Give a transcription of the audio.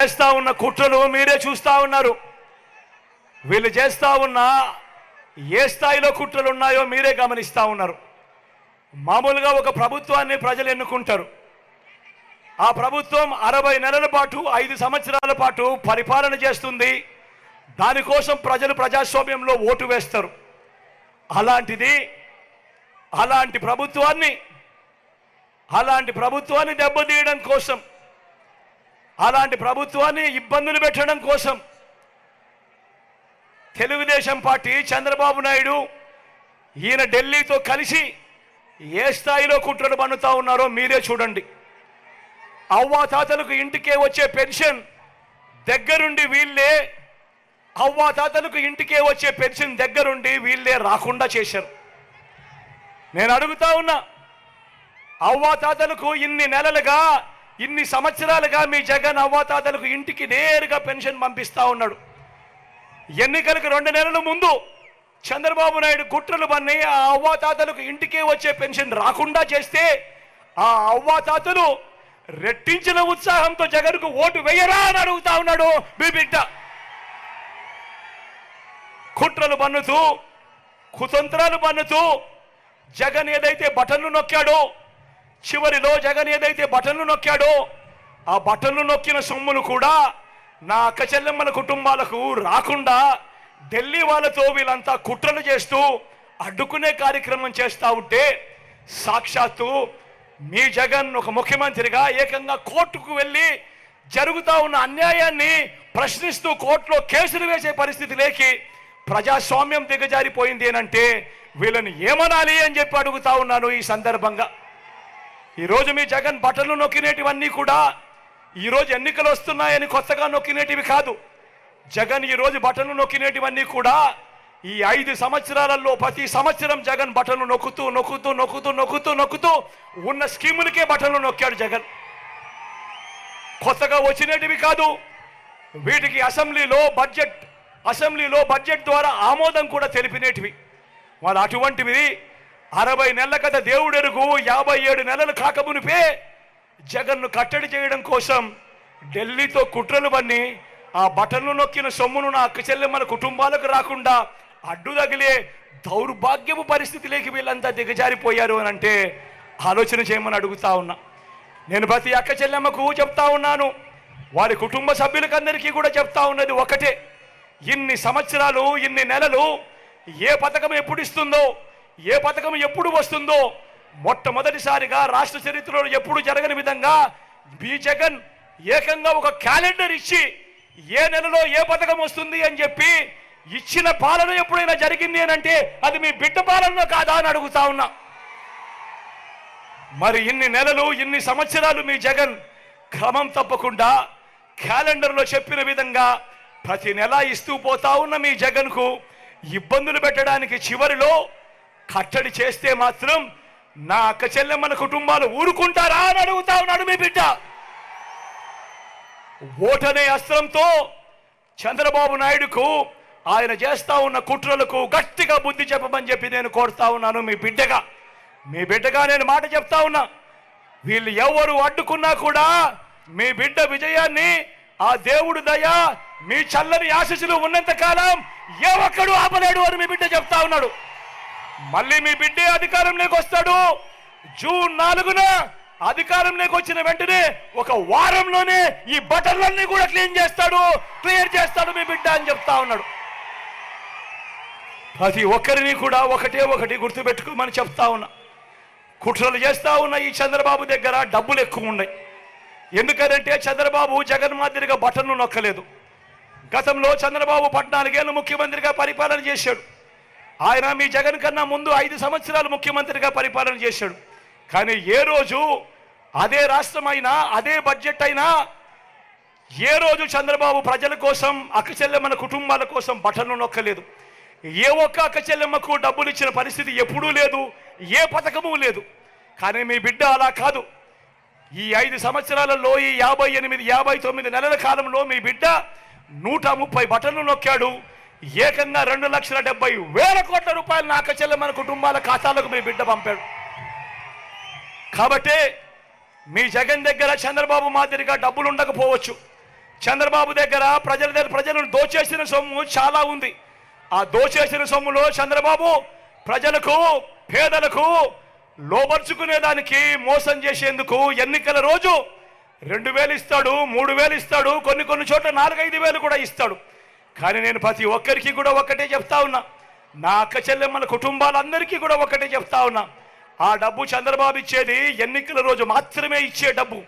చేస్తా ఉన్న కుట్రలు మీరే చూస్తా ఉన్నారు. వీళ్ళు చేస్తా ఉన్న ఏ స్థాయిలో కుట్రలు ఉన్నాయో మీరే గమనిస్తా ఉన్నారు. మామూలుగా ఒక ప్రభుత్వాన్ని ప్రజలు ఎన్నుకుంటారు. ఆ ప్రభుత్వం 60 నెలల పాటు 5 సంవత్సరాల పాటు పరిపాలన చేస్తుంది. దానికోసం ప్రజలు ప్రజాస్వామ్యంలో ఓటు వేస్తారు. అలాంటి ప్రభుత్వాన్ని దెబ్బతీయడం కోసం, అలాంటి ప్రభుత్వాన్ని ఇబ్బందులు పెట్టడం కోసం తెలుగుదేశం పార్టీ చంద్రబాబు నాయుడు ఈయన ఢిల్లీతో కలిసి ఏ స్థాయిలో కుట్రలు పన్నుతా ఉన్నారో మీరే చూడండి. అవ్వాతాతలకు ఇంటికే వచ్చే పెన్షన్ దగ్గరుండి వీళ్ళే రాకుండా చేశారు. నేను అడుగుతా ఉన్నా, అవ్వాతాతలకు ఇన్ని సంవత్సరాలుగా మీ జగన్ అవ్వాతాతలకు ఇంటికి నేరుగా పెన్షన్ పంపిస్తా ఉన్నాడు. ఎన్నికలకు 2 నెలల ముందు చంద్రబాబు నాయుడు కుట్రలు పన్ని ఆ అవ్వాతాతలకు ఇంటికే వచ్చే పెన్షన్ రాకుండా చేస్తే ఆ అవ్వాతాతలు రెట్టించిన ఉత్సాహంతో జగన్కు ఓటు వేయరా అని అడుగుతా ఉన్నాడు మీ బిడ్డ. కుట్రలు పన్నుతూ, కుతంత్రాలు పన్నుతూ జగన్ ఏదైతే బటన్లు నొక్కాడో, చివరిలో జగన్ ఏదైతే బటన్లు నొక్కాడో ఆ బటన్లు నొక్కిన సొమ్ములు కూడా నా అక్క చెల్లెమ్మల కుటుంబాలకు రాకుండా ఢిల్లీ వాళ్ళతో వీళ్ళంతా కుట్రలు చేస్తూ అడ్డుకునే కార్యక్రమం చేస్తూ ఉంటే సాక్షాత్తు మీ జగన్ ఒక ముఖ్యమంత్రిగా ఏకంగా కోర్టుకు వెళ్ళి జరుగుతూ ఉన్న అన్యాయాన్ని ప్రశ్నిస్తూ కోర్టులో కేసులు వేసే పరిస్థితి లేకి ప్రజాస్వామ్యం దిగజారిపోయింది అంటే వీళ్ళని ఏమనాలి అని చెప్పి అడుగుతా ఉన్నాను. ఈ సందర్భంగా ఈరోజు మీ జగన్ బటన్లు నొక్కినేటివన్నీ కూడా ఈరోజు ఎన్నికలు వస్తున్నాయని కొత్తగా నొక్కినేటివి కాదు. జగన్ ఈరోజు బటన్లు నొక్కినేటివన్నీ కూడా ఈ 5 సంవత్సరాలలో ప్రతి సంవత్సరం జగన్ బటన్లు నొక్కుతూ ఉన్న స్కీములకే బటన్లు నొక్కాడు జగన్. కొత్తగా వచ్చినటివి కాదు. వీటికి అసెంబ్లీలో బడ్జెట్ ద్వారా ఆమోదం కూడా తెలిపినేటివి. వాళ్ళు అటువంటివి 60 నెలల కథ దేవుడెరుగు 57 నెలలు కాకమునిపే జగన్ను కట్టడి చేయడం కోసం ఢిల్లీతో కుట్రలు పన్ని ఆ బటన్లు నొక్కిన సొమ్మును నా అక్క చెల్లెమ్మల కుటుంబాలకు రాకుండా అడ్డు తగిలే దౌర్భాగ్యపు పరిస్థితిలోకి వీళ్ళంతా దిగజారిపోయారు అని అంటే ఆలోచన చేయమని అడుగుతా ఉన్నా. నేను ప్రతి అక్క చెల్లెమ్మకు చెప్తా ఉన్నాను, వారి కుటుంబ సభ్యులకందరికీ కూడా చెప్తా ఉన్నది ఒకటే, ఇన్ని సంవత్సరాలు ఇన్ని నెలలు ఏ పథకం ఎప్పుడు ఇస్తుందో, ఏ పథకం ఎప్పుడు వస్తుందో మొట్టమొదటిసారిగా రాష్ట్ర చరిత్రలో ఎప్పుడు జరగని విధంగా మీ జగన్ ఏకంగా ఒక క్యాలెండర్ ఇచ్చి ఏ నెలలో ఏ పథకం వస్తుంది అని చెప్పి ఇచ్చిన పాలన ఎప్పుడైనా జరిగింది అని అంటే అది మీ బిడ్డ పాలన కాదా అని అడుగుతా ఉన్నా. మరి ఇన్ని నెలలు ఇన్ని సంవత్సరాలు మీ జగన్ క్రమం తప్పకుండా క్యాలెండర్లో చెప్పిన విధంగా ప్రతి నెల ఇస్తూ పోతా ఉన్న మీ జగన్కు ఇబ్బందులు పెట్టడానికి చివరిలో కట్టడి చేస్తే మాత్రం నా అక్క చెల్లెమ్మల కుటుంబాలు ఊరుకుంటారా అని అడుగుతా ఉన్నాడు మీ బిడ్డ. ఓటనే అస్త్రంతో చంద్రబాబు నాయుడుకు ఆయన చేస్తా ఉన్న కుట్రలకు గట్టిగా బుద్ధి చెప్పమని చెప్పి నేను కోరుతా ఉన్నాను. మీ బిడ్డగా నేను మాట చెప్తా ఉన్నా, వీళ్ళు ఎవరు అడ్డుకున్నా కూడా మీ బిడ్డ విజయాన్ని ఆ దేవుడు దయ మీ చల్లని ఆశీస్సులు ఉన్నంత కాలం ఏ ఒక్కడు ఆపలేడు అని మీ బిడ్డ చెప్తా ఉన్నాడు. మళ్ళీ మీ బిడ్డే అధికారంలోకి వస్తాడు. జూన్ 4న అధికారంలోకి వచ్చిన వెంటనే ఒక వారంలోనే ఈ బటన్లన్నీ కూడా క్లియర్ చేస్తాడు మీ బిడ్డ అని చెప్తా ఉన్నాడు. ప్రతి ఒక్కరిని కూడా ఒకటి గుర్తుపెట్టుకోమని చెప్తా ఉన్నా. కుట్రలు చేస్తా ఉన్న ఈ చంద్రబాబు దగ్గర డబ్బులు ఎక్కువ ఉన్నాయి. ఎందుకంటే చంద్రబాబు జగన్ మాదిరిగా బటన్ను నొక్కలేదు. గతంలో చంద్రబాబు 14 ఏళ్ళు ముఖ్యమంత్రిగా పరిపాలన చేశాడు. ఆయన మీ జగన్ కన్నా ముందు 5 సంవత్సరాలు ముఖ్యమంత్రిగా పరిపాలన చేశాడు. కానీ ఏ రోజు అదే రాష్ట్రం అయినా అదే బడ్జెట్ అయినా ఏ రోజు చంద్రబాబు ప్రజల కోసం అక్క చెల్లెమ్మల కుటుంబాల కోసం బటన్ను నొక్కలేదు. ఏ ఒక్క అక్క చెల్లెమ్మకు డబ్బులు ఇచ్చిన పరిస్థితి ఎప్పుడూ లేదు, ఏ పథకము లేదు. కానీ మీ బిడ్డ అలా కాదు. ఈ 5 సంవత్సరాలలో ఈ 59 నెలల కాలంలో మీ బిడ్డ 130 బటన్లు నొక్కాడు. ఏకంగా 2,70,000 కోట్ల రూపాయలు నా అక్క చెల్లెమ్మల కుటుంబాల ఖాతాలకు మీ బిడ్డ పంపాడు. కాబట్టి మీ జగన్ దగ్గర చంద్రబాబు మాదిరిగా డబ్బులు ఉండకపోవచ్చు, చంద్రబాబు దగ్గర ప్రజలను దోచేసిన సొమ్ము చాలా ఉంది. ఆ దోచేసిన సొమ్ములో చంద్రబాబు ప్రజలకు పేదలకు లోబర్చుకునేదానికి మోసం చేసేందుకు ఎన్నికల రోజు 2,000 ఇస్తాడు, 3,000 ఇస్తాడు, కొన్ని చోట్ల 4-5 కూడా ఇస్తాడు. కానీ నేను ప్రతి ఒక్కరికి కూడా ఒక్కటే చెప్తా ఉన్నా, నా అక్క చెల్లెమ్మల కుటుంబాలందరికీ కూడా ఒక్కటే చెప్తా ఉన్నా, ఆ డబ్బు చంద్రబాబు ఇచ్చేది ఎన్నికల రోజు మాత్రమే ఇచ్చే డబ్బు.